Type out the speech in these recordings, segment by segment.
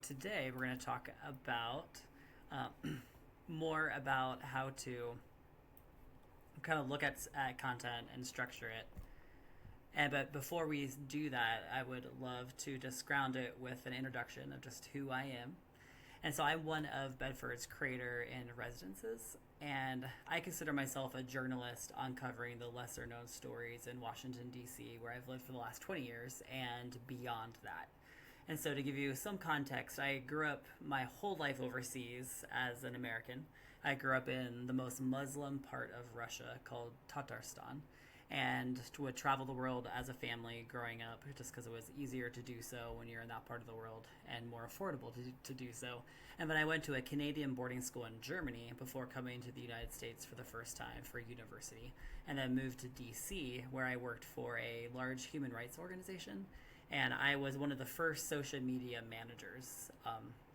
today we're going to talk about uh, more about how to kind of look at content and structure it. But before we do that, I would love to just ground it with an introduction of just who I am. And so I'm one of Bedford's creator in residences, and I consider myself a journalist uncovering the lesser known stories in Washington, D.C., where I've lived for the last 20 years and beyond that. And so, to give you some context, I grew up my whole life overseas as an American. I grew up in the most Muslim part of Russia called Tatarstan, and would travel the world as a family growing up just because it was easier to do so when you're in that part of the world and more affordable to do so. And then I went to a Canadian boarding school in Germany before coming to the United States for the first time for university, and then moved to DC where I worked for a large human rights organization, and I was one of the first social media managers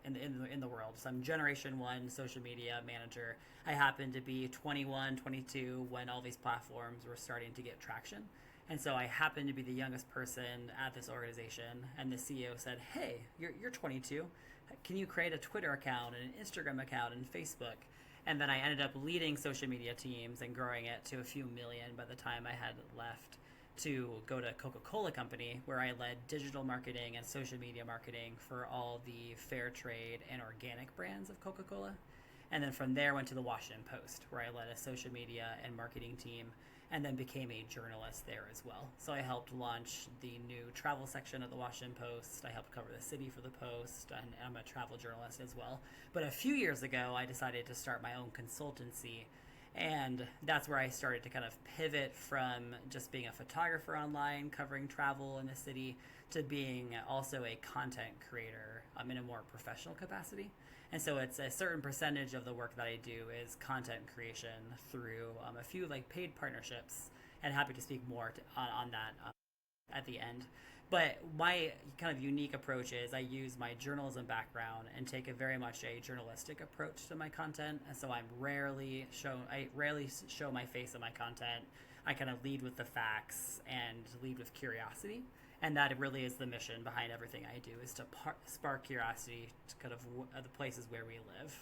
in the world. So I'm Generation 1 social media manager. I happened to be 21, 22 when all these platforms were starting to get traction. And so I happened to be the youngest person at this organization, and the CEO said, "Hey, you're 22. Can you create a Twitter account and an Instagram account and Facebook?" And then I ended up leading social media teams and growing it to a few million by the time I had left to go to Coca-Cola Company, where I led digital marketing and social media marketing for all the fair trade and organic brands of Coca-Cola. And then from there went to the Washington Post, where I led a social media and marketing team, and then became a journalist there as well. So I helped launch the new travel section of the Washington Post. I helped cover the city for the Post, and I'm a travel journalist as well. But a few years ago, I decided to start my own consultancy, and that's where I started to kind of pivot from just being a photographer online covering travel in the city to being also a content creator in a more professional capacity. And so it's a certain percentage of the work that I do is content creation through a few like paid partnerships, and happy to speak more on that at the end. But my kind of unique approach is I use my journalism background and take a very much a journalistic approach to my content. And so I rarely show my face in my content. I kind of lead with the facts and lead with curiosity. And that really is the mission behind everything I do, is to spark curiosity to kind of the places where we live.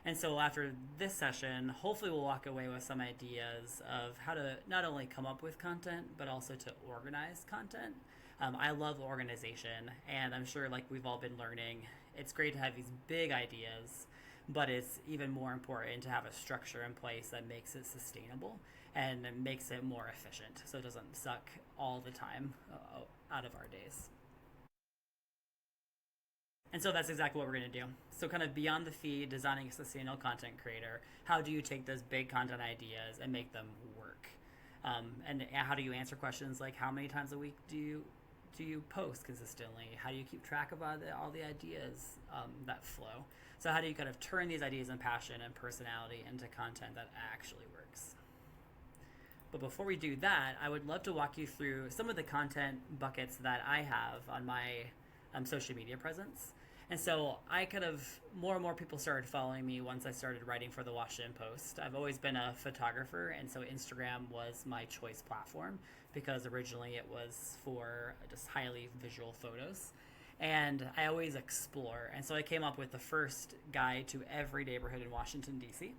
And so after this session, hopefully we'll walk away with some ideas of how to not only come up with content, but also to organize content. I love organization, and I'm sure like we've all been learning, it's great to have these big ideas, but it's even more important to have a structure in place that makes it sustainable and makes it more efficient so it doesn't suck all the time out of our days. And so that's exactly what we're going to do. So, kind of beyond the feed, designing a sustainable content creator, how do you take those big content ideas and make them work? And how do you answer questions like how many times a week do you post consistently? How do you keep track of all the ideas that flow? So, how do you kind of turn these ideas and passion and personality into content that actually works? But before we do that, I would love to walk you through some of the content buckets that I have on my social media presence. And so I kind of, more and more people started following me once I started writing for the Washington Post. I've always been a photographer, and so Instagram was my choice platform because originally it was for just highly visual photos. And I always explore. And so I came up with the first guide to every neighborhood in Washington, D.C.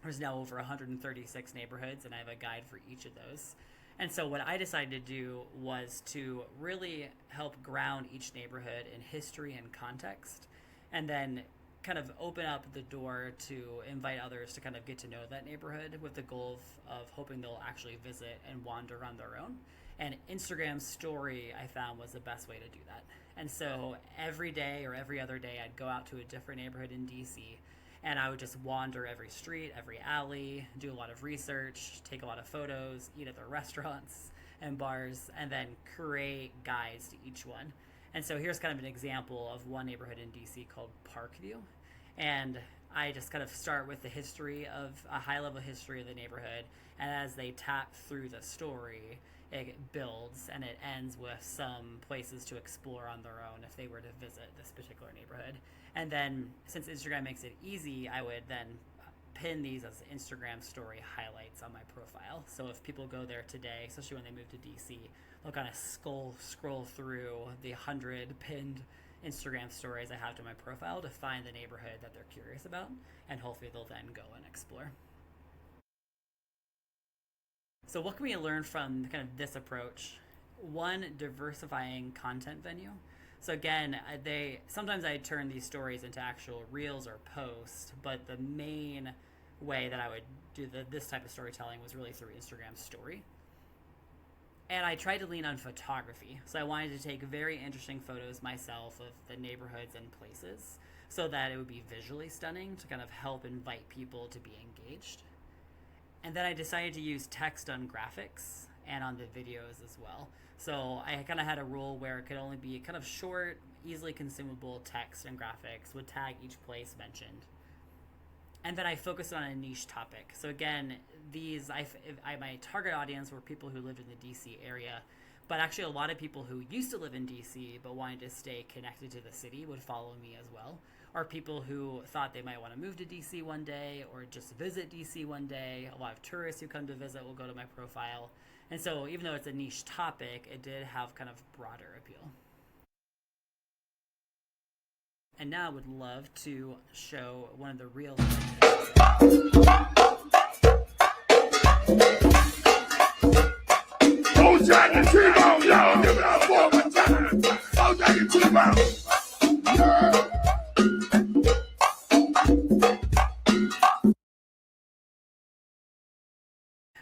There's now over 136 neighborhoods, and I have a guide for each of those. And so what I decided to do was to really help ground each neighborhood in history and context, and then kind of open up the door to invite others to kind of get to know that neighborhood with the goal of hoping they'll actually visit and wander on their own. And Instagram story I found was the best way to do that. And so every day or every other day I'd go out to a different neighborhood in DC, and I would just wander every street, every alley, do a lot of research, take a lot of photos, eat at the restaurants and bars, and then create guides to each one. And so here's kind of an example of one neighborhood in DC called Parkview. And I just kind of start with the history of a high level history of the neighborhood. And as they tap through the story, it builds and it ends with some places to explore on their own if they were to visit this particular neighborhood. And then since Instagram makes it easy, I would then pin these as Instagram story highlights on my profile. So if people go there today, especially when they move to DC, they'll kind of scroll through the 100 pinned Instagram stories I have to my profile to find the neighborhood that they're curious about, and hopefully they'll then go and explore. So what can we learn from kind of this approach? One, diversifying content venue. So again, they sometimes I turn these stories into actual reels or posts, but the main way that I would do this type of storytelling was really through Instagram story. And I tried to lean on photography. So I wanted to take very interesting photos myself of the neighborhoods and places so that it would be visually stunning to kind of help invite people to be engaged. And then I decided to use text on graphics and on the videos as well. So I kind of had a rule where it could only be kind of short, easily consumable text and graphics would tag each place mentioned. And then I focused on a niche topic. So again, my target audience were people who lived in the DC area, but actually a lot of people who used to live in DC but wanted to stay connected to the city would follow me as well. Or people who thought they might want to move to DC one day or just visit DC one day. A lot of tourists who come to visit will go to my profile. And so even though it's a niche topic, it did have kind of broader appeal. And now I would love to show one of the real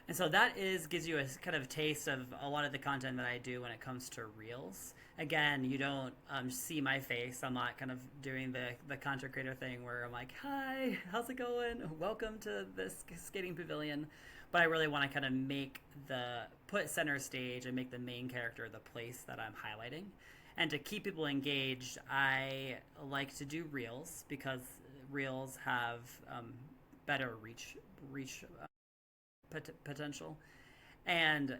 And so that gives you a kind of taste of a lot of the content that I do when it comes to reels. Again, you don't see my face. I'm not kind of doing the content creator thing where I'm like, hi, how's it going? Welcome to this skating pavilion. But I really want to kind of put center stage and make the main character the place that I'm highlighting. And to keep people engaged, I like to do reels because reels have better reach potential, and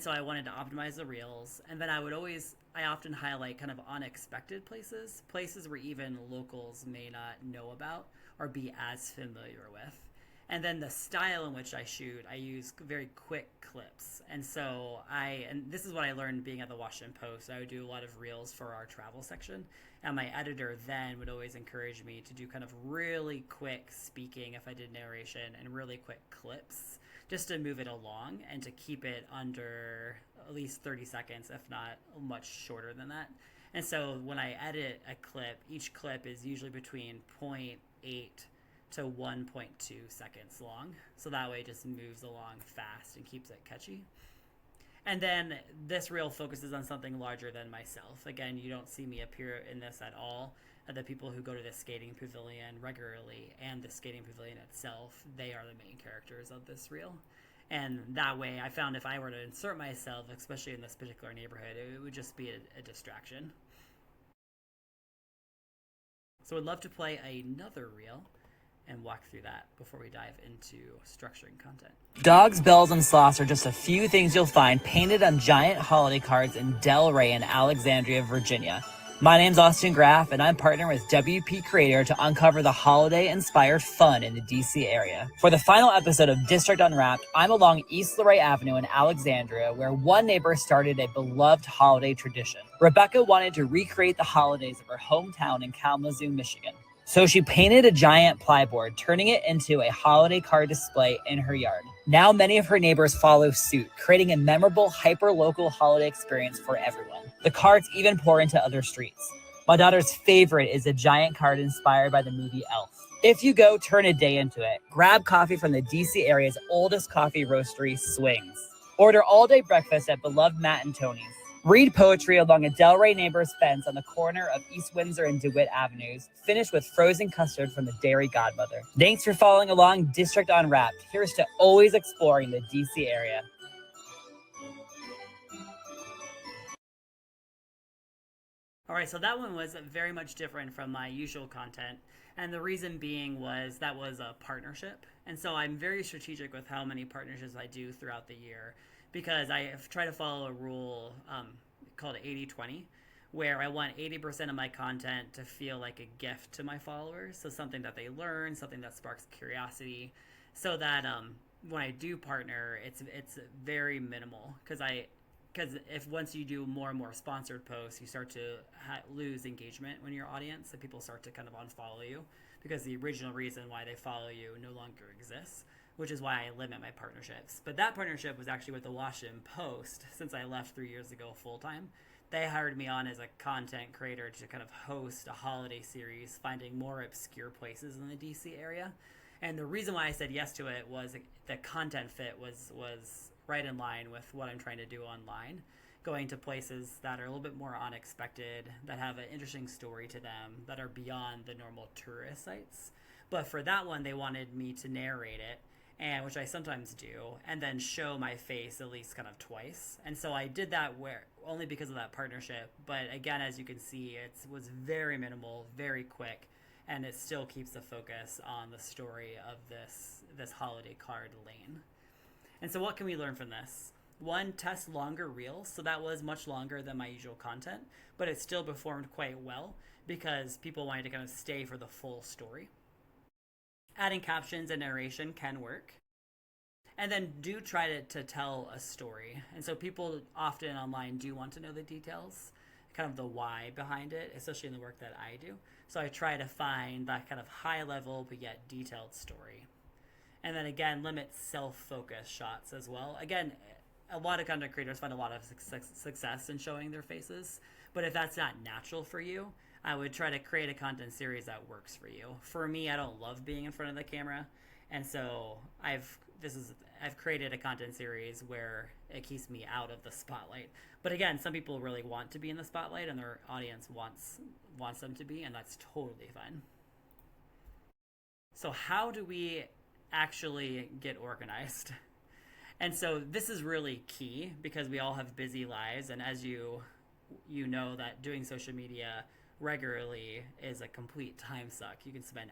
so I wanted to optimize the reels. And then I often highlight kind of unexpected places where even locals may not know about or be as familiar with. And then the style in which I shoot, I use very quick clips. And so and this is what I learned being at the Washington Post. I would do a lot of reels for our travel section. And my editor then would always encourage me to do kind of really quick speaking if I did narration and really quick clips just to move it along and to keep it under at least 30 seconds, if not much shorter than that. And so when I edit a clip, each clip is usually between 0.8 to 1.2 seconds long. So that way it just moves along fast and keeps it catchy. And then this reel focuses on something larger than myself. Again, you don't see me appear in this at all. The people who go to the skating pavilion regularly and the skating pavilion itself, they are the main characters of this reel. And that way I found if I were to insert myself, especially in this particular neighborhood, it would just be a distraction. So I'd love to play another reel and walk through that before we dive into structuring content. Dogs, bells, and sloths are just a few things you'll find painted on giant holiday cards in Delray and Alexandria, Virginia. My name's Austin Graff, and I'm partnering with WP Creator to uncover the holiday-inspired fun in the DC area. For the final episode of District Unwrapped, I'm along East Luray Avenue in Alexandria, where one neighbor started a beloved holiday tradition. Rebecca wanted to recreate the holidays of her hometown in Kalamazoo, Michigan. So she painted a giant plyboard, turning it into a holiday card display in her yard. Now many of her neighbors follow suit, creating a memorable, hyper-local holiday experience for everyone. The cards even pour into other streets. My daughter's favorite is a giant card inspired by the movie Elf. If you go turn a day into it, grab coffee from the DC area's oldest coffee roastery, Swings. Order all-day breakfast at beloved Matt and Tony's. Read poetry along a Delray neighbor's fence on the corner of East Windsor and DeWitt Avenues. Finish with frozen custard from the Dairy Godmother. Thanks for following along District Unwrapped. Here's to always exploring the DC area. All right, so that one was very much different from my usual content. And the reason being was that was a partnership. And so I'm very strategic with how many partnerships I do throughout the year, because I try to follow a rule called 80-20, where I want 80% of my content to feel like a gift to my followers. So something that they learn, something that sparks curiosity, so that when I do partner, it's very minimal, because because if once you do more and more sponsored posts, you start to lose engagement when your audience, and people start to kind of unfollow you because the original reason why they follow you no longer exists, which is why I limit my partnerships. But that partnership was actually with the Washington Post since I left 3 years ago full time. They hired me on as a content creator to kind of host a holiday series, finding more obscure places in the DC area. And the reason why I said yes to it was the content fit was right in line with what I'm trying to do online, going to places that are a little bit more unexpected, that have an interesting story to them, that are beyond the normal tourist sites. But for that one, they wanted me to narrate it, and which I sometimes do, and then show my face at least kind of twice. And so I did that only because of that partnership. But again, as you can see, it was very minimal, very quick, and it still keeps the focus on the story of this holiday card lane. And so what can we learn from this? One, test longer reels. So that was much longer than my usual content, but it still performed quite well because people wanted to kind of stay for the full story. Adding captions and narration can work. And then do try to tell a story. And so people often online do want to know the details, kind of the why behind it, especially in the work that I do. So I try to find that kind of high level but yet detailed story. And then again, limit self-focused shots as well. Again, a lot of content creators find a lot of success in showing their faces. But if that's not natural for you, I would try to create a content series that works for you. For me, I don't love being in front of the camera. And so I've created a content series where it keeps me out of the spotlight. But again, some people really want to be in the spotlight and their audience wants them to be, and that's totally fine. So how do we actually get organized? And so this is really key because we all have busy lives, and as you know that doing social media regularly is a complete time suck. You can spend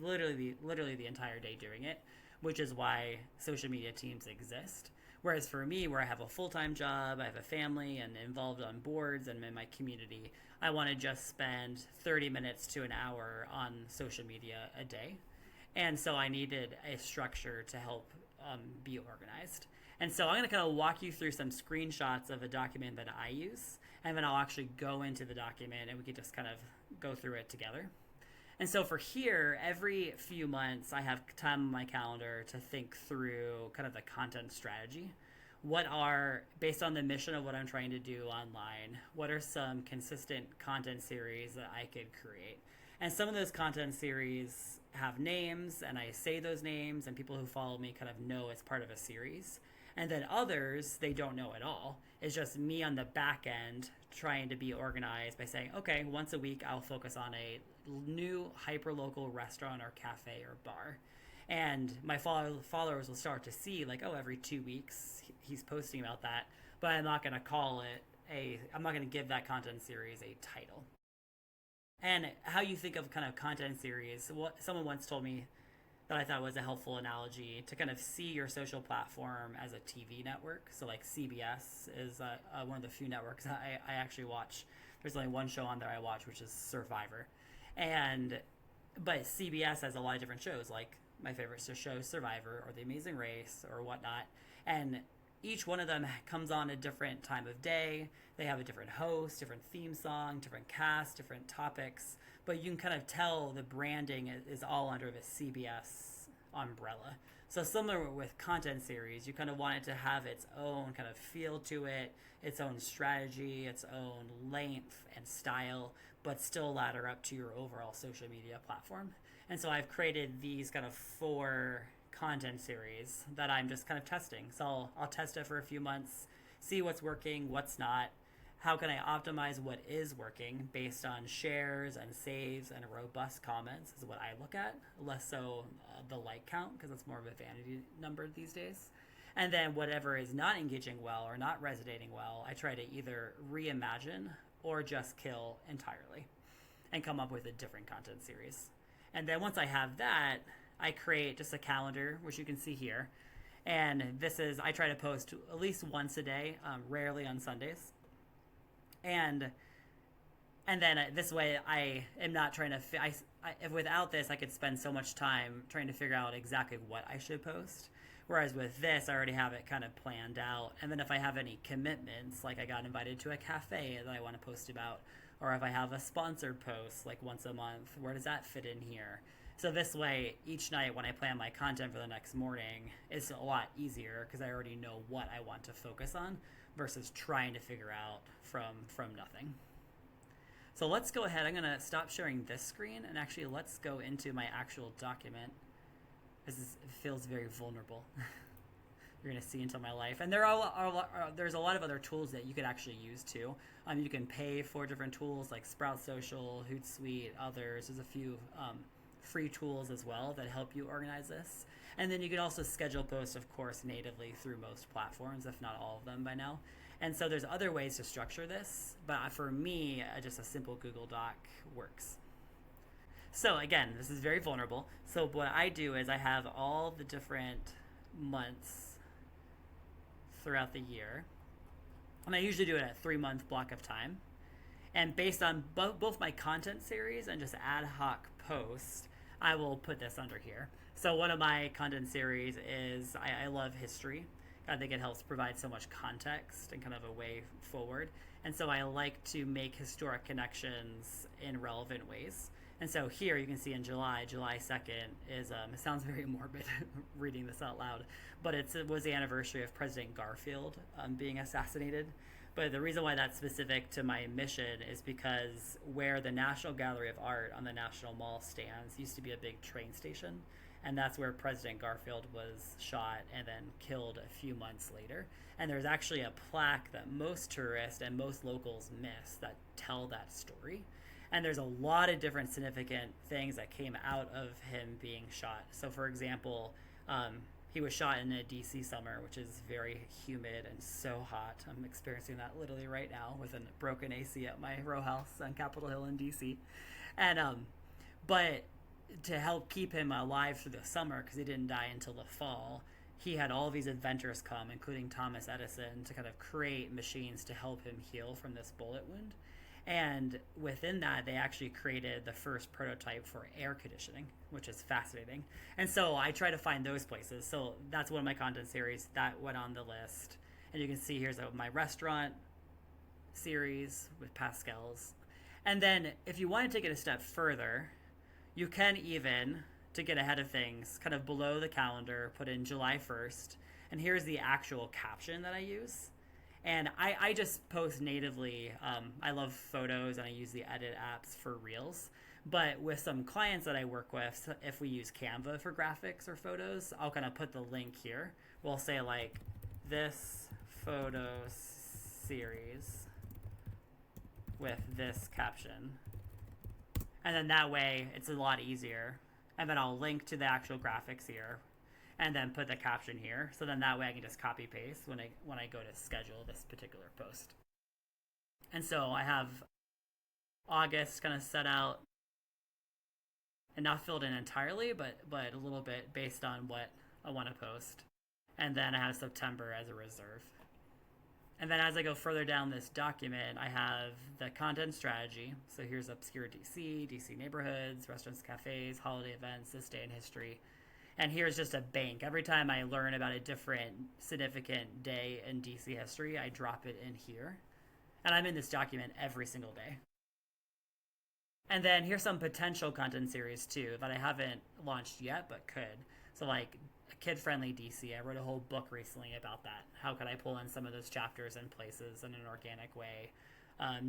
literally the entire day doing it, which is why social media teams exist. Whereas for me, where I have a full-time job, I have a family and involved on boards and in my community, I want to just spend 30 minutes to an hour on social media a day. And so I needed a structure to help be organized. And so I'm going to kind of walk you through some screenshots of a document that I use, and then I'll actually go into the document and we can just kind of go through it together. And so for here, every few months, I have time on my calendar to think through kind of the content strategy. Based on the mission of what I'm trying to do online, what are some consistent content series that I could create? And some of those content series have names, and I say those names, and people who follow me kind of know it's part of a series. And then others, they don't know at all. It's just me on the back end trying to be organized by saying, okay, once a week I'll focus on a new hyper-local restaurant or cafe or bar. And my followers will start to see like, oh, every 2 weeks he's posting about that, but I'm not going to I'm not going to give that content series a title. And how you think of kind of content series, what someone once told me that I thought was a helpful analogy to kind of see your social platform as a TV network. So like CBS is one of the few networks I actually watch. There's only one show on there I watch, which is Survivor. But CBS has a lot of different shows, like my favorite show, Survivor, or The Amazing Race, or whatnot. And each one of them comes on a different time of day. They have a different host, different theme song, different cast, different topics. But you can kind of tell the branding is all under the CBS umbrella. So similar with content series, you kind of want it to have its own kind of feel to it, its own strategy, its own length and style, but still ladder up to your overall social media platform. And so I've created these kind of 4 content series that I'm just kind of testing. So I'll test it for a few months, see what's working, what's not. How can I optimize what is working based on shares and saves and robust comments is what I look at, less so the like count, because it's more of a vanity number these days. And then whatever is not engaging well or not resonating well, I try to either reimagine or just kill entirely and come up with a different content series. And then once I have that, I create just a calendar, which you can see here. And I try to post at least once a day, rarely on Sundays. And then this way I am not trying to, if without this, I could spend so much time trying to figure out exactly what I should post. Whereas with this, I already have it kind of planned out. And then if I have any commitments, like I got invited to a cafe that I want to post about, or if I have a sponsored post like once a month, where does that fit in here? So this way, each night when I plan my content for the next morning, it's a lot easier because I already know what I want to focus on versus trying to figure out from nothing. So let's go ahead. I'm going to stop sharing this screen and actually let's go into my actual document. It feels very vulnerable. You're going to see into my life. And there's a lot of other tools that you could actually use too. You can pay for different tools like Sprout Social, Hootsuite, others. There's a few free tools as well that help you organize this. And then you can also schedule posts, of course, natively through most platforms, if not all of them by now. And so there's other ways to structure this, but for me, just a simple Google Doc works. So again, this is very vulnerable. So what I do is I have all the different months throughout the year, and I usually do it at a 3-month block of time. And based on both my content series and just ad hoc posts, I will put this under here. So one of my content series is I love history. I think it helps provide so much context and kind of a way forward. And so I like to make historic connections in relevant ways. And so here you can see in July 2nd is, it sounds very morbid reading this out loud, but it was the anniversary of President Garfield being assassinated. But the reason why that's specific to my mission is because where the National Gallery of Art on the National Mall stands used to be a big train station. And that's where President Garfield was shot and then killed a few months later. And there's actually a plaque that most tourists and most locals miss that tell that story. And there's a lot of different significant things that came out of him being shot. So for example, he was shot in a DC summer, which is very humid and so hot. I'm experiencing that literally right now with a broken AC at my row house on Capitol Hill in DC. And but to help keep him alive through the summer, because he didn't die until the fall, he had all these inventors come, including Thomas Edison, to kind of create machines to help him heal from this bullet wound. And within that, they actually created the first prototype for air conditioning, which is fascinating. And so I try to find those places. So that's one of my content series that went on the list. And you can see here's my restaurant series with Pascal's. And then if you want to take it a step further, you can even, to get ahead of things, kind of below the calendar, put in July 1st. And here's the actual caption that I use. And I just post natively. I love photos and I use the edit apps for Reels. But with some clients that I work with, if we use Canva for graphics or photos, I'll kind of put the link here. We'll say like this photo series with this caption. And then that way it's a lot easier. And then I'll link to the actual graphics here and then put the caption here. So then that way I can just copy paste when I go to schedule this particular post. And so I have August kind of set out and not filled in entirely, but a little bit based on what I want to post. And then I have September as a reserve. And then as I go further down this document, I have the content strategy. So here's obscure DC neighborhoods, restaurants, cafes, holiday events, this day in history. And here's just a bank. Every time I learn about a different significant day in DC history, I drop it in here. And I'm in this document every single day. And then here's some potential content series too that I haven't launched yet, but could. So like kid-friendly DC. I wrote a whole book recently about that. How could I pull in some of those chapters and places in an organic way?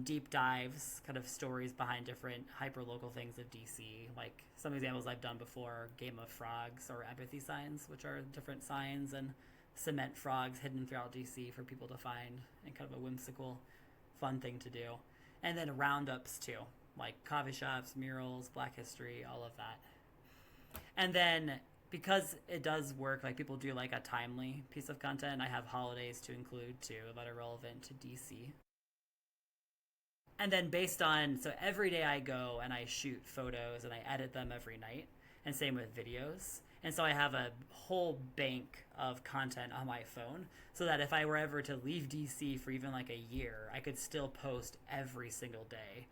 Deep dives, kind of stories behind different hyper-local things of DC. Like some examples I've done before, Game of Frogs or empathy signs, which are different signs and cement frogs hidden throughout DC for people to find, and kind of a whimsical, fun thing to do. And then roundups too, like coffee shops, murals, Black history, all of that. And then because it does work, like people do like a timely piece of content, I have holidays to include too that are relevant to DC. And then based on, so every day I go and I shoot photos and I edit them every night, and same with videos. And so I have a whole bank of content on my phone so that if I were ever to leave DC for even like a year, I could still post every single day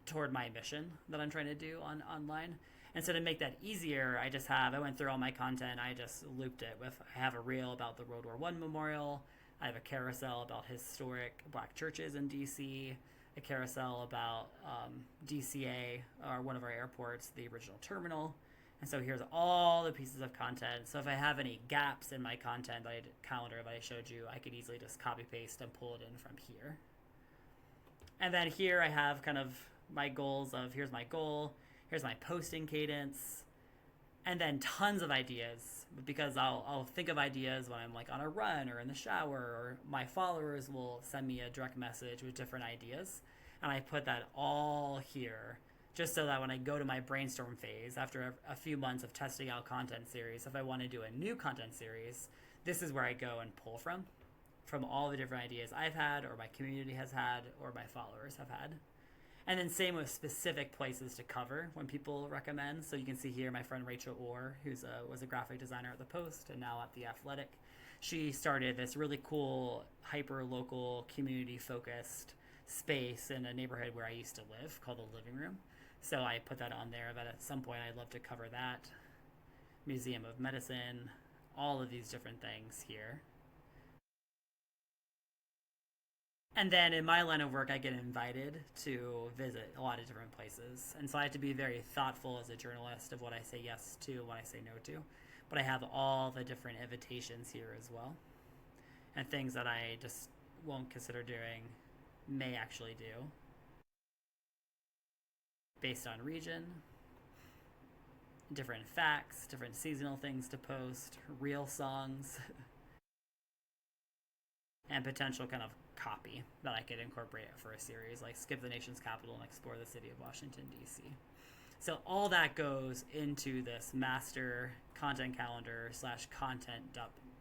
toward my mission that I'm trying to do online. And so to make that easier, I went through all my content. I just looped it with, I have a reel about the World War I memorial. I have a carousel about historic black churches in DC, a carousel about DCA, or one of our airports, the original terminal. And so here's all the pieces of content. So if I have any gaps in my content calendar that I showed you, I could easily just copy paste and pull it in from here. And then here I have kind of my goals of, here's my goal, here's my posting cadence, and then tons of ideas, because I'll think of ideas when I'm like on a run or in the shower, or my followers will send me a direct message with different ideas, and I put that all here just so that when I go to my brainstorm phase after a few months of testing out content series, if I want to do a new content series, this is where I go and pull from all the different ideas I've had, or my community has had, or my followers have had. And then same with specific places to cover when people recommend. So you can see here my friend Rachel Orr, who was a graphic designer at the Post and now at The Athletic. She started this really cool, hyper-local, community-focused space in a neighborhood where I used to live called the Living Room. So I put that on there, that at some point I'd love to cover that. Museum of Medicine, all of these different things here. And then in my line of work, I get invited to visit a lot of different places. And so I have to be very thoughtful as a journalist of what I say yes to and what I say no to. But I have all the different invitations here as well. And things that I just won't consider doing may actually do. Based on region, different facts, different seasonal things to post, real songs, and potential kind of copy that I could incorporate for a series, like Skip the Nation's Capital and Explore the City of Washington, D.C. So all that goes into this master content calendar / content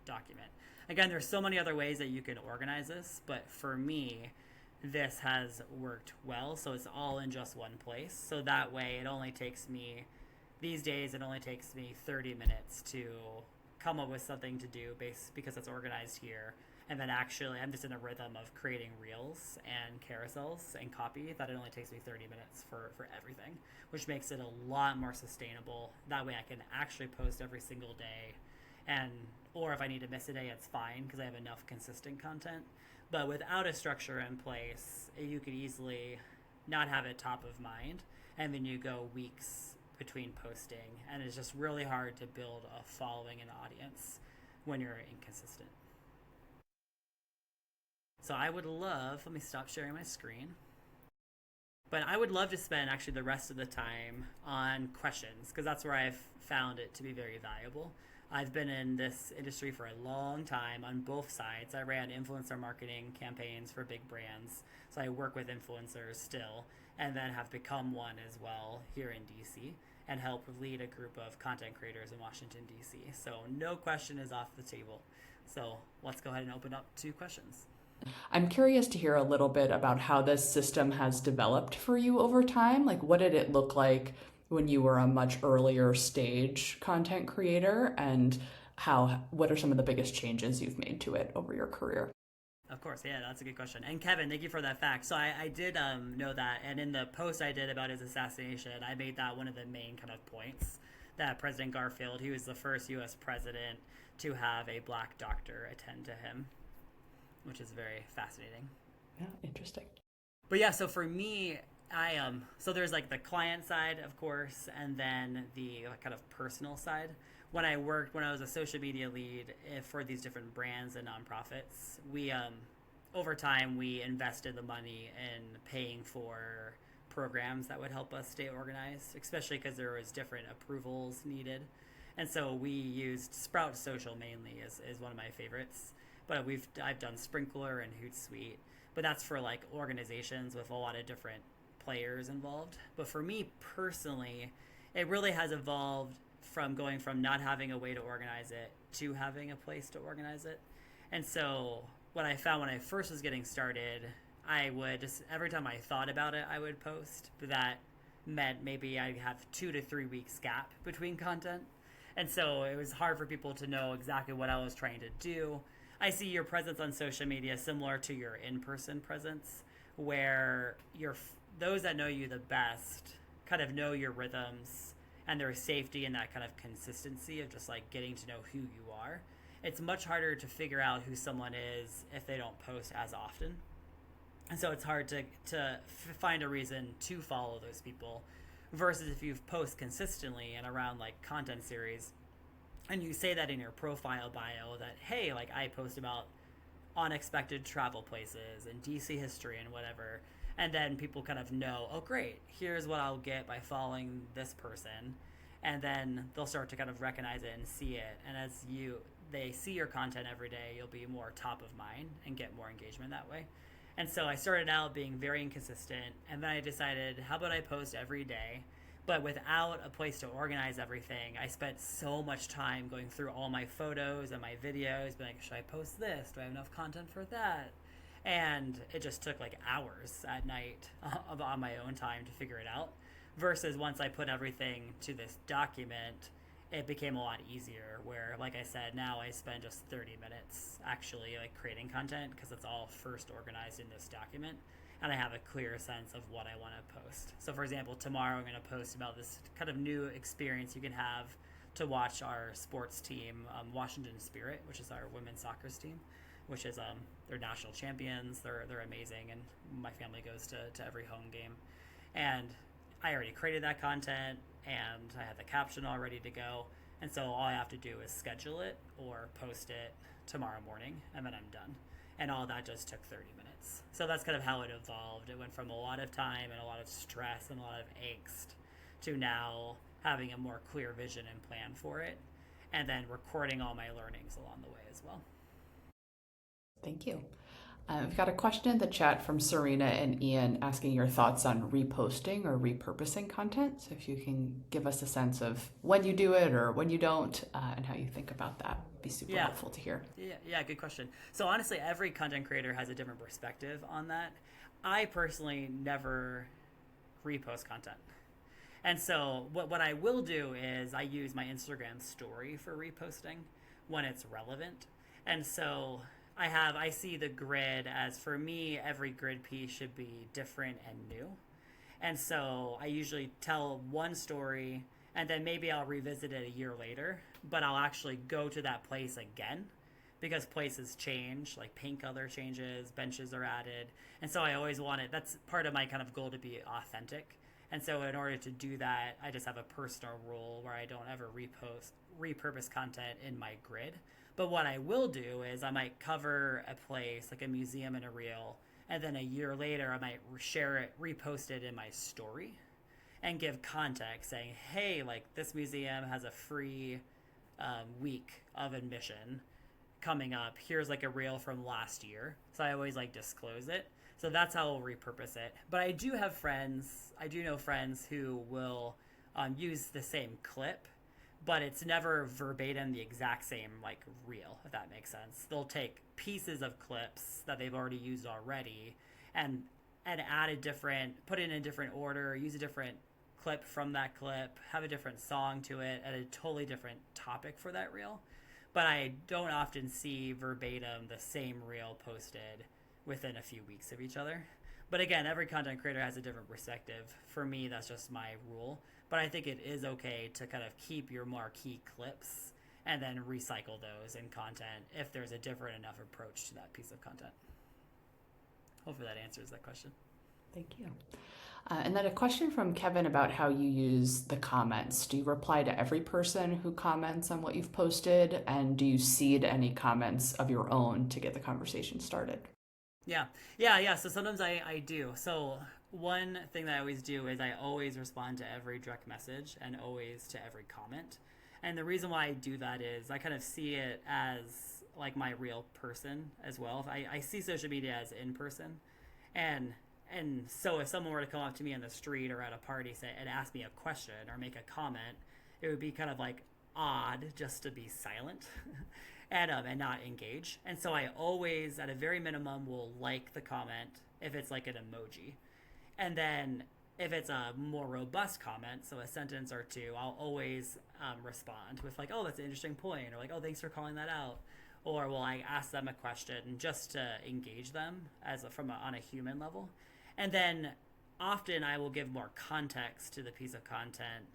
document. Again, there's so many other ways that you can organize this, but for me, this has worked well. So it's all in just one place. So that way these days it only takes me 30 minutes to come up with something to do because it's organized here. And then actually, I'm just in a rhythm of creating reels and carousels and copy that it only takes me 30 minutes for everything, which makes it a lot more sustainable. That way I can actually post every single day. Or if I need to miss a day, it's fine because I have enough consistent content. But without a structure in place, you could easily not have it top of mind. And then you go weeks between posting. And it's just really hard to build a following and audience when you're inconsistent. So I would love, let me stop sharing my screen. But I would love to spend actually the rest of the time on questions, because that's where I've found it to be very valuable. I've been in this industry for a long time on both sides. I ran influencer marketing campaigns for big brands, so I work with influencers still, and then have become one as well here in DC, and help lead a group of content creators in Washington, DC. So no question is off the table. So let's go ahead and open up to questions. I'm curious to hear a little bit about how this system has developed for you over time. Like, what did it look like when you were a much earlier stage content creator, and what are some of the biggest changes you've made to it over your career? Of course, yeah, that's a good question. And Kevin, thank you for that fact. So I did know that, and in the post I did about his assassination, I made that one of the main kind of points, that President Garfield, he was the first U.S. president to have a black doctor attend to him, which is very fascinating. Yeah, interesting. But yeah, so for me, so there's like the client side, of course, and then the kind of personal side. When I was a social media lead for these different brands and nonprofits, we over time we invested the money in paying for programs that would help us stay organized, especially because there was different approvals needed. And so we used Sprout Social mainly is one of my favorites. But I've done Sprinkler and Hootsuite, but that's for like organizations with a lot of different players involved. But for me personally, it really has evolved from going from not having a way to organize it to having a place to organize it. And so what I found when I first was getting started, I would just, every time I thought about it, I would post. But that meant maybe I'd have 2 to 3 weeks gap between content. And so it was hard for people to know exactly what I was trying to do. I see your presence on social media similar to your in-person presence, where those that know you the best kind of know your rhythms and there's safety in that kind of consistency of just like getting to know who you are. It's much harder to figure out who someone is if they don't post as often. And so it's hard to find a reason to follow those people versus if you post consistently and around like content series and you say that in your profile bio that, hey, like I post about unexpected travel places and DC history and whatever. And then people kind of know, oh, great, here's what I'll get by following this person. And then they'll start to kind of recognize it and see it. And as they see your content every day, you'll be more top of mind and get more engagement that way. And so I started out being very inconsistent. And then I decided, how about I post every day? But without a place to organize everything, I spent so much time going through all my photos and my videos, being like, should I post this? Do I have enough content for that? And it just took like hours at night on my own time to figure it out. Versus once I put everything to this document, it became a lot easier where, like I said, now I spend just 30 minutes actually like creating content because it's all first organized in this document. And I have a clear sense of what I want to post. So for example, tomorrow I'm going to post about this kind of new experience you can have to watch our sports team, Washington Spirit, which is our women's soccer team, which is they're national champions. They're amazing, and my family goes to every home game. And I already created that content, and I have the caption all ready to go. And so all I have to do is schedule it or post it tomorrow morning, and then I'm done. And all that just took 30 minutes. So that's kind of how it evolved. It went from a lot of time and a lot of stress and a lot of angst to now having a more clear vision and plan for it, and then recording all my learnings along the way as well. Thank you. We've got a question in the chat from Serena and Ian asking your thoughts on reposting or repurposing content. So if you can give us a sense of when you do it or when you don't, and how you think about that, would be super helpful to hear. Yeah, good question. So honestly, every content creator has a different perspective on that. I personally never repost content. And so what I will do is I use my Instagram story for reposting when it's relevant. And so I see the grid as, for me, every grid piece should be different and new. And so I usually tell one story and then maybe I'll revisit it a year later, but I'll actually go to that place again because places change, like paint color changes, benches are added. And so I always want it, that's part of my kind of goal, to be authentic. And so in order to do that, I just have a personal rule where I don't ever repurpose content in my grid. But what I will do is I might cover a place, like a museum in a reel, and then a year later I might share it, repost it in my story, and give context saying, hey, like this museum has a free week of admission coming up. Here's like a reel from last year. So I always like disclose it. So that's how I'll repurpose it. But I do know friends who will use the same clip, but it's never verbatim the exact same like reel, if that makes sense. They'll take pieces of clips that they've already used already and add put it in a different order, use a different clip from that clip, have a different song to it, at a totally different topic for that reel. But I don't often see verbatim the same reel posted within a few weeks of each other. But again, every content creator has a different perspective. For me, that's just my rule. But I think it is okay to kind of keep your marquee clips and then recycle those in content if there's a different enough approach to that piece of content. Hopefully that answers that question. Thank you. And then a question from Kevin about how you use the comments. Do you reply to every person who comments on what you've posted? And do you seed any comments of your own to get the conversation started? Yeah. So sometimes I do. So one thing that I always do is I always respond to every direct message and always to every comment. And the reason why I do that is I kind of see it as like my real person as well. I see social media as in person. And so if someone were to come up to me on the street or at a party and ask me a question or make a comment, it would be kind of like odd just to be silent and not engage. And so I always, at a very minimum, will like the comment if it's like an emoji. And then if it's a more robust comment, so a sentence or two, I'll always respond with like, oh, that's an interesting point, or like, oh, thanks for calling that out. Or will I ask them a question just to engage them on a human level. And then often I will give more context to the piece of content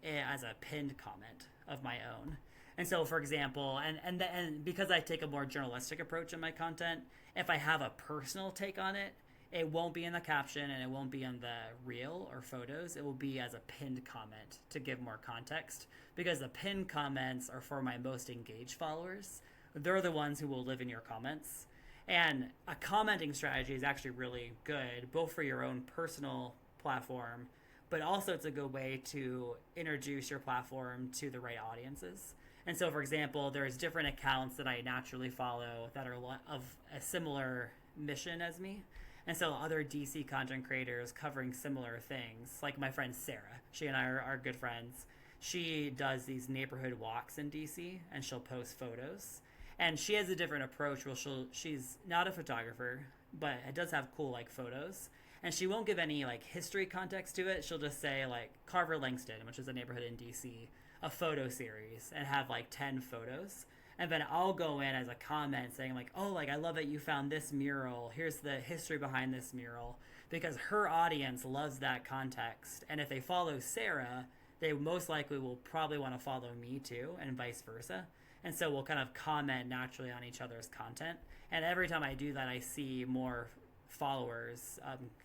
as a pinned comment of my own. And so, for example, and because I take a more journalistic approach in my content, if I have a personal take on it, it won't be in the caption and it won't be in the reel or photos. It will be as a pinned comment to give more context, because the pinned comments are for my most engaged followers. They're the ones who will live in your comments. And a commenting strategy is actually really good, both for your own personal platform, but also it's a good way to introduce your platform to the right audiences. And so, for example, there's different accounts that I naturally follow that are of a similar mission as me. And so other DC content creators covering similar things, like my friend Sarah, she and I are good friends. She does these neighborhood walks in DC, and she'll post photos. And she has a different approach where she's not a photographer, but it does have cool like photos. And she won't give any like history context to it. She'll just say like Carver Langston, which is a neighborhood in DC, a photo series, and have like 10 photos. And then I'll go in as a comment saying like, oh, like I love that you found this mural. Here's the history behind this mural, because her audience loves that context. And if they follow Sarah, they most likely will probably want to follow me too, and vice versa. And so we'll kind of comment naturally on each other's content. And every time I do that, I see more followers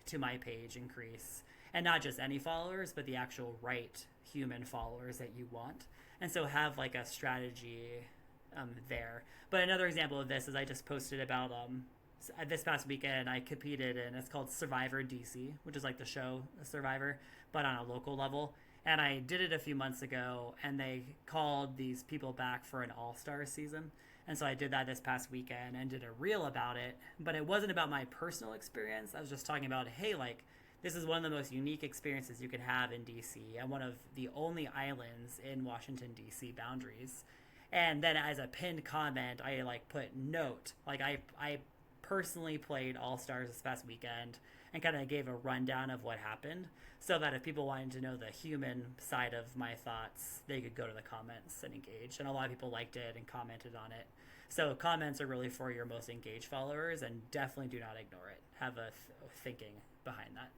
to my page increase. And not just any followers, but the actual right human followers that you want. And so have like a strategy there. But another example of this is I just posted about this past weekend I competed in, it's called Survivor DC, which is like the show Survivor, but on a local level. And I did it a few months ago, and they called these people back for an all-star season. And so I did that this past weekend and did a reel about it. But it wasn't about my personal experience. I was just talking about, hey, like, this is one of the most unique experiences you can have in DC, and one of the only islands in Washington, D.C. boundaries. And then as a pinned comment, I like put note, like I personally played All-Stars this past weekend and kind of gave a rundown of what happened, so that if people wanted to know the human side of my thoughts, they could go to the comments and engage. And a lot of people liked it and commented on it. So comments are really for your most engaged followers, and definitely do not ignore it. Have a thinking behind that.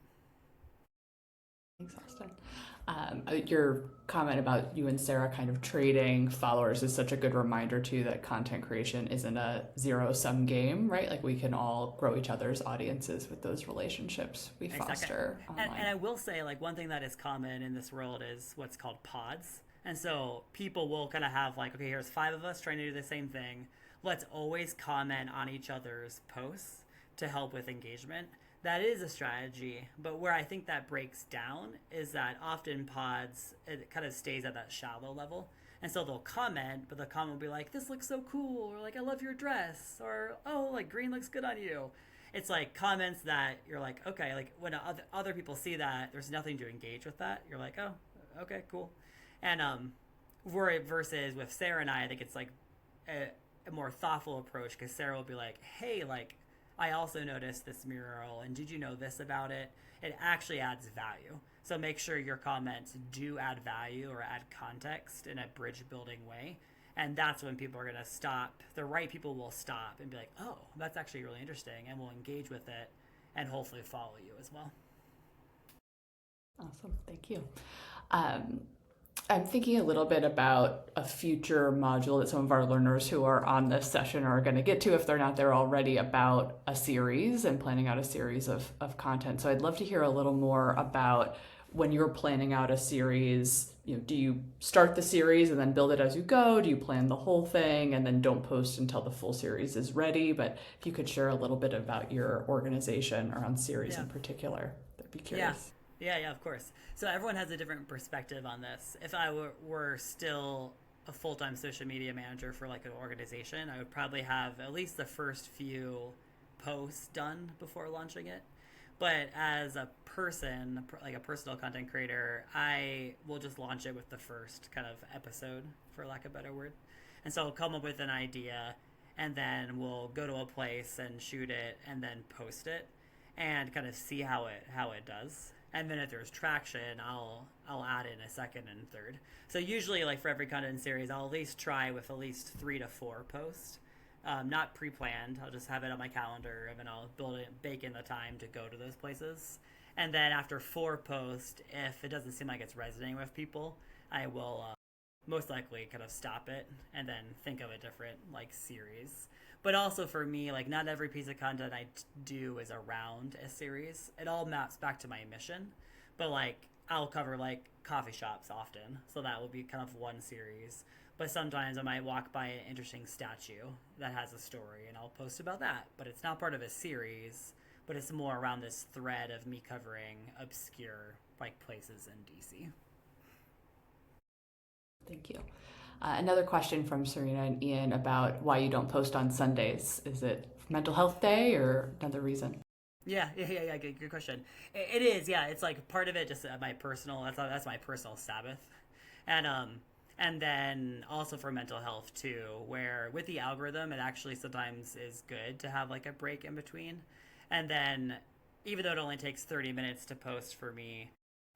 Thanks, Austin. Your comment about you and Sarah kind of trading followers is such a good reminder too that content creation isn't a zero-sum game, right? Like we can all grow each other's audiences with those relationships we foster online. And I will say, like, one thing that is common in this world is what's called pods. And so people will kind of have like, okay, here's 5 of us trying to do the same thing. Let's always comment on each other's posts to help with engagement. That is a strategy, but where I think that breaks down is that often pods, it kind of stays at that shallow level. And so they'll comment, but the comment will be like, this looks so cool, or like, I love your dress, or, oh, like, green looks good on you. It's like comments that you're like, okay, like when other people see that, there's nothing to engage with that. You're like, oh, okay, cool. And versus with Sarah and I think it's like a more thoughtful approach, because Sarah will be like, hey, like, I also noticed this mural, and did you know this about it? It actually adds value. So make sure your comments do add value or add context in a bridge building way. And that's when people are going to stop. The right people will stop and be like, oh, that's actually really interesting, and will engage with it and hopefully follow you as well. Awesome. Thank you. I'm thinking a little bit about a future module that some of our learners who are on this session are going to get to if they're not there already, about a series and planning out a series of content. So I'd love to hear a little more about when you're planning out a series. You know, do you start the series and then build it as you go? Do you plan the whole thing and then don't post until the full series is ready? But if you could share a little bit about your organization around series in particular, I'd be curious. Yeah, of course. So everyone has a different perspective on this. If I were still a full-time social media manager for like an organization, I would probably have at least the first few posts done before launching it. But as a person, like a personal content creator, I will just launch it with the first kind of episode, for lack of a better word. And so I'll come up with an idea, and then we'll go to a place and shoot it, and then post it, and kind of see how it does. And then if there's traction, I'll add in a second and third. So usually, like for every content series, I'll at least try with at least 3 to 4 posts. Not pre-planned. I'll just have it on my calendar, and then I'll bake in the time to go to those places. And then after 4 posts, if it doesn't seem like it's resonating with people, I will most likely kind of stop it and then think of a different like series. But also for me, like not every piece of content I do is around a series. It all maps back to my mission. But like I'll cover like coffee shops often, so that will be kind of one series. But sometimes I might walk by an interesting statue that has a story and I'll post about that. But it's not part of a series, but it's more around this thread of me covering obscure like places in DC. Thank you. Another question from Serena and Ian about why you don't post on Sundays. Is it mental health day or another reason? Yeah. Good question. It is, yeah. It's like part of it just my personal. That's my personal Sabbath, and then also for mental health too. Where with the algorithm, it actually sometimes is good to have like a break in between, and then even though it only takes 30 minutes to post for me,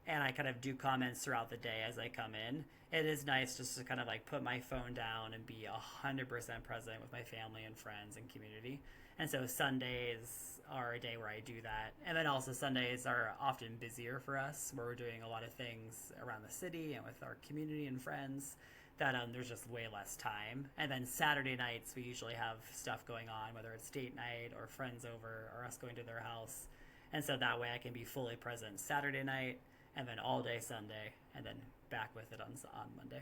and I kind of do comments throughout the day as I come in. It is nice just to kind of like put my phone down and be 100% present with my family and friends and community. And so Sundays are a day where I do that. And then also Sundays are often busier for us, where we're doing a lot of things around the city and with our community and friends that there's just way less time. And then Saturday nights, we usually have stuff going on, whether it's date night or friends over or us going to their house. And so that way I can be fully present Saturday night and then all day Sunday, and then back with it on Monday.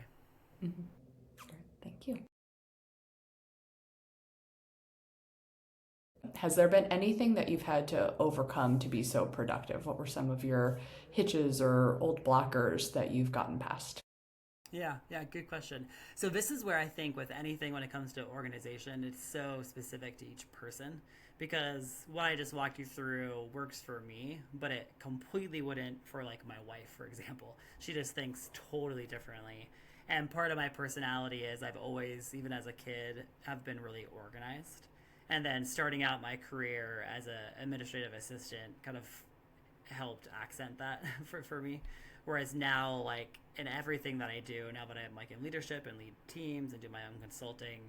Mm-hmm. Great. Thank you. Has there been anything that you've had to overcome to be so productive? What were some of your hitches or old blockers that you've gotten past? Yeah, good question. So this is where I think with anything when it comes to organization, it's so specific to each person because what I just walked you through works for me, but it completely wouldn't for like my wife, for example. She just thinks totally differently. And part of my personality is I've always, even as a kid, have been really organized. And then starting out my career as an administrative assistant kind of helped accent that for me. Whereas now, like in everything that I do, now that I'm like in leadership and lead teams and do my own consulting,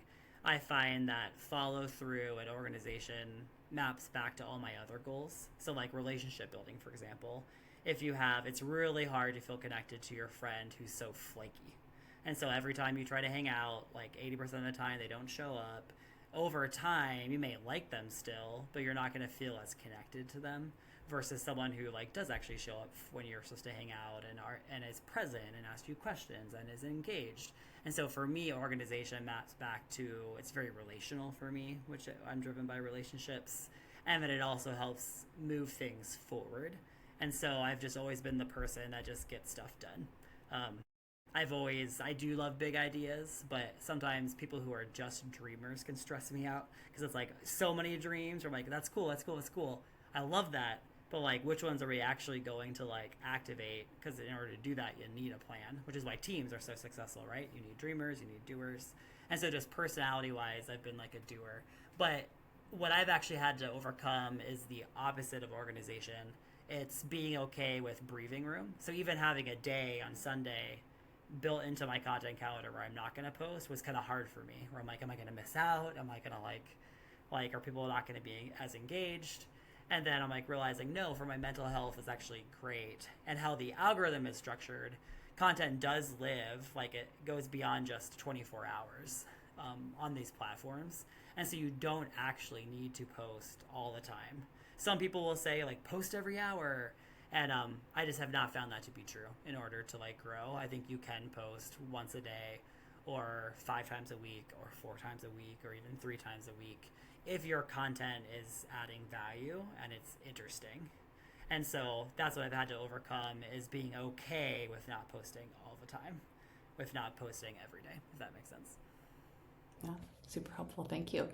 I find that follow through and organization maps back to all my other goals. So like relationship building, for example, if you have, it's really hard to feel connected to your friend who's so flaky. And so every time you try to hang out, like 80% of the time they don't show up. Over time, you may like them still, but you're not going to feel as connected to them versus someone who like does actually show up when you're supposed to hang out and is present and asks you questions and is engaged. And so for me, organization maps back to it's very relational for me, which I'm driven by relationships, and then it also helps move things forward. And so I've just always been the person that just gets stuff done. I do love big ideas, but sometimes people who are just dreamers can stress me out because it's like so many dreams. Or I'm like, that's cool. I love that. But like, which ones are we actually going to like activate? Because in order to do that, you need a plan, which is why teams are so successful, right? You need dreamers, you need doers. And so just personality wise, I've been like a doer. But what I've actually had to overcome is the opposite of organization. It's being okay with breathing room. So even having a day on Sunday built into my content calendar where I'm not going to post was kind of hard for me. Where I'm like, am I going to miss out? Am I going to like, are people not going to be as engaged? And then I'm like realizing, no, for my mental health is actually great. And how the algorithm is structured, content does live, like it goes beyond just 24 hours on these platforms. And so you don't actually need to post all the time. Some people will say like post every hour. And I just have not found that to be true in order to like grow. I think you can post once a day or 5 times a week or 4 times a week or even 3 times a week if your content is adding value and it's interesting. And so that's what I've had to overcome is being okay with not posting all the time, with not posting every day, if that makes sense. Yeah, super helpful. Thank you.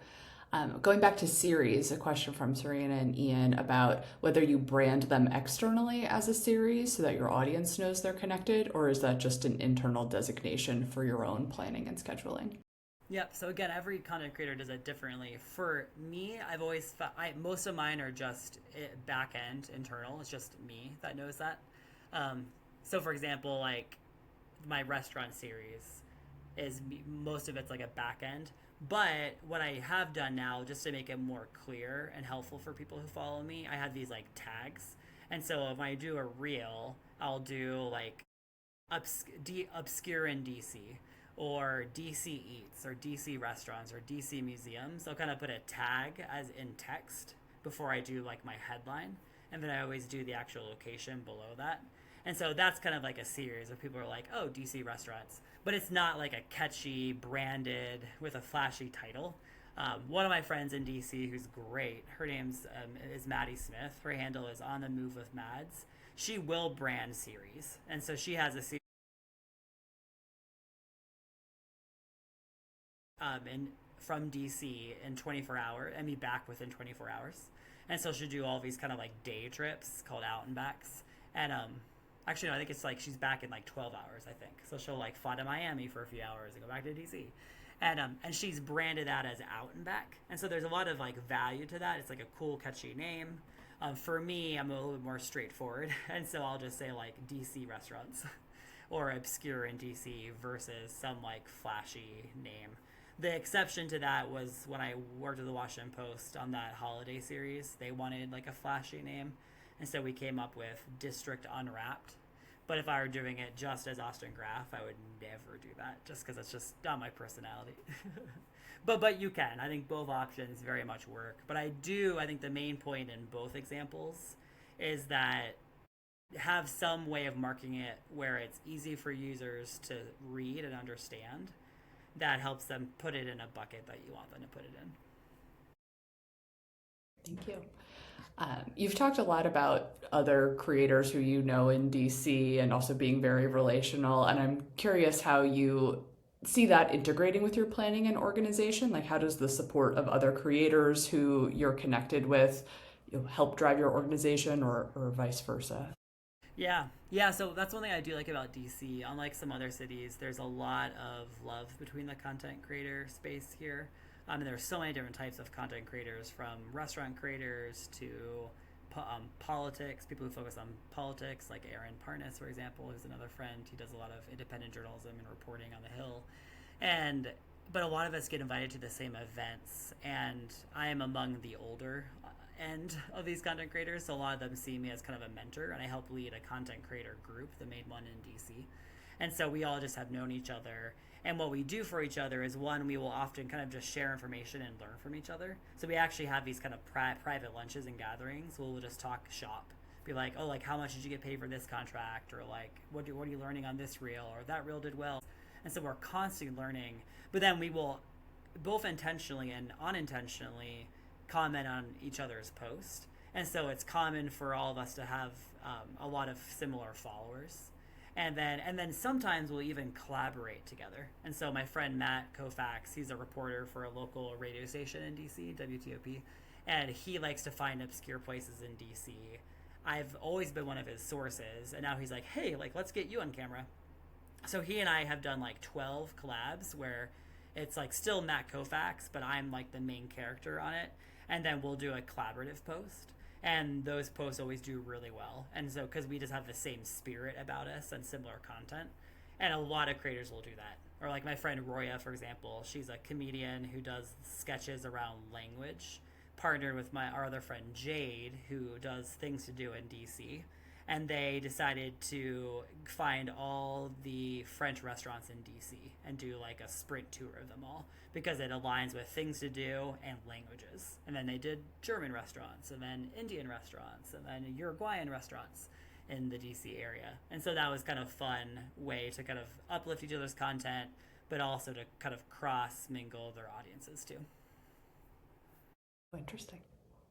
Going back to series, a question from Serena and Ian about whether you brand them externally as a series so that your audience knows they're connected, or is that just an internal designation for your own planning and scheduling? Yep. So again, every content creator does it differently. For me, I've always most of mine are just back end internal. It's just me that knows that. So for example, like my restaurant series is most of it's like a back end. But what I have done now, just to make it more clear and helpful for people who follow me, I have these like tags. And so when I do a reel, I'll do like obscure in DC, or DC Eats, or DC Restaurants, or DC Museums. I'll kind of put a tag as in text before I do like my headline, and then I always do the actual location below that. And so that's kind of like a series where people are like, oh, DC Restaurants. But it's not like a catchy, branded, with a flashy title. One of my friends in DC who's great, her name's is Maddie Smith. Her handle is On the Move with Mads. She will brand series. And so she has a series from DC in 24 hours and be back within 24 hours. And so she'll do all these kind of like day trips called out and backs. And actually, no, I think it's like she's back in like 12 hours, I think. So she'll like fly to Miami for a few hours and go back to DC. And she's branded that as out and back. And so there's a lot of like value to that. It's like a cool, catchy name. For me, I'm a little bit more straightforward. And so I'll just say like DC Restaurants or obscure in DC versus some like flashy name. The exception to that was when I worked at the Washington Post on that holiday series. They wanted like a flashy name. And so we came up with District Unwrapped. But if I were doing it just as Austin Graff, I would never do that just because it's just not my personality. but you can. I think both options very much work. But I think the main point in both examples is that have some way of marking it where it's easy for users to read and understand. That helps them put it in a bucket that you want them to put it in. Thank you. You've talked a lot about other creators who you know in DC and also being very relational. And I'm curious how you see that integrating with your planning and organization. Like, how does the support of other creators who you're connected with help drive your organization or vice versa? Yeah. So that's one thing I do like about DC. Unlike some other cities, there's a lot of love between the content creator space here. And there's so many different types of content creators, from restaurant creators to politics, people who focus on politics, like Aaron Parnas, for example, who's another friend. He does a lot of independent journalism and reporting on the Hill. But a lot of us get invited to the same events, and I am among the older end of these content creators, so a lot of them see me as kind of a mentor, and I help lead a content creator group, the main one in DC. And so we all just have known each other. And what we do for each other is, one, we will often kind of just share information and learn from each other. So we actually have these kind of private lunches and gatherings where we'll just talk shop. Be like, oh, like, how much did you get paid for this contract? Or like, what are you learning on this reel? Or that reel did well. And so we're constantly learning. But then we will both intentionally and unintentionally comment on each other's post. And so it's common for all of us to have a lot of similar followers. And then sometimes we'll even collaborate together. And so my friend Matt Koufax, he's a reporter for a local radio station in DC, WTOP, and he likes to find obscure places in DC. I've always been one of his sources, and now he's like, hey, like, let's get you on camera. So he and I have done like 12 collabs where it's like still Matt Koufax, but I'm like the main character on it. And then we'll do a collaborative post. And those posts always do really well. And so, because we just have the same spirit about us and similar content. And a lot of creators will do that. Or like my friend Roya, for example, she's a comedian who does sketches around language, partnered with our other friend Jade, who does Things to Do in DC. And they decided to find all the French restaurants in DC and do like a sprint tour of them all, because it aligns with things to do and languages. And then they did German restaurants, and then Indian restaurants, and then Uruguayan restaurants in the DC area. And so that was kind of a fun way to kind of uplift each other's content, but also to kind of cross mingle their audiences too. Interesting.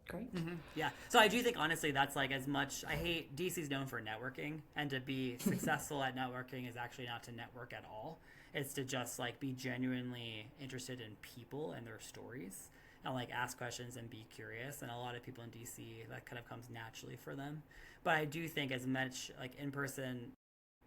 Great. Mm-hmm. Yeah. So I do think, honestly, that's like, as much, I hate, DC's known for networking, and to be successful at networking is actually not to network at all. It's to just like be genuinely interested in people and their stories, and like ask questions and be curious. And a lot of people in DC, that kind of comes naturally for them. But I do think as much like in-person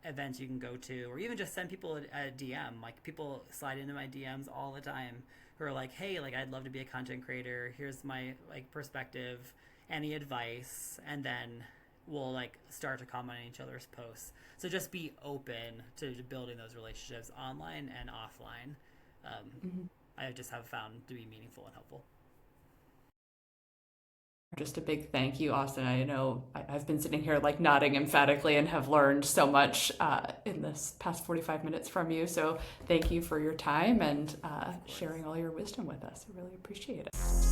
events you can go to, or even just send people a DM. Like, people slide into my DMs all the time who are like, hey, like, I'd love to be a content creator. Here's my like perspective, any advice, and then we'll like start to comment on each other's posts. So just be open to building those relationships online and offline. I just have found to be meaningful and helpful. Just a big thank you, Austin. I know I've been sitting here like nodding emphatically and have learned so much in this past 45 minutes from you. So thank you for your time and sharing all your wisdom with us. I really appreciate it.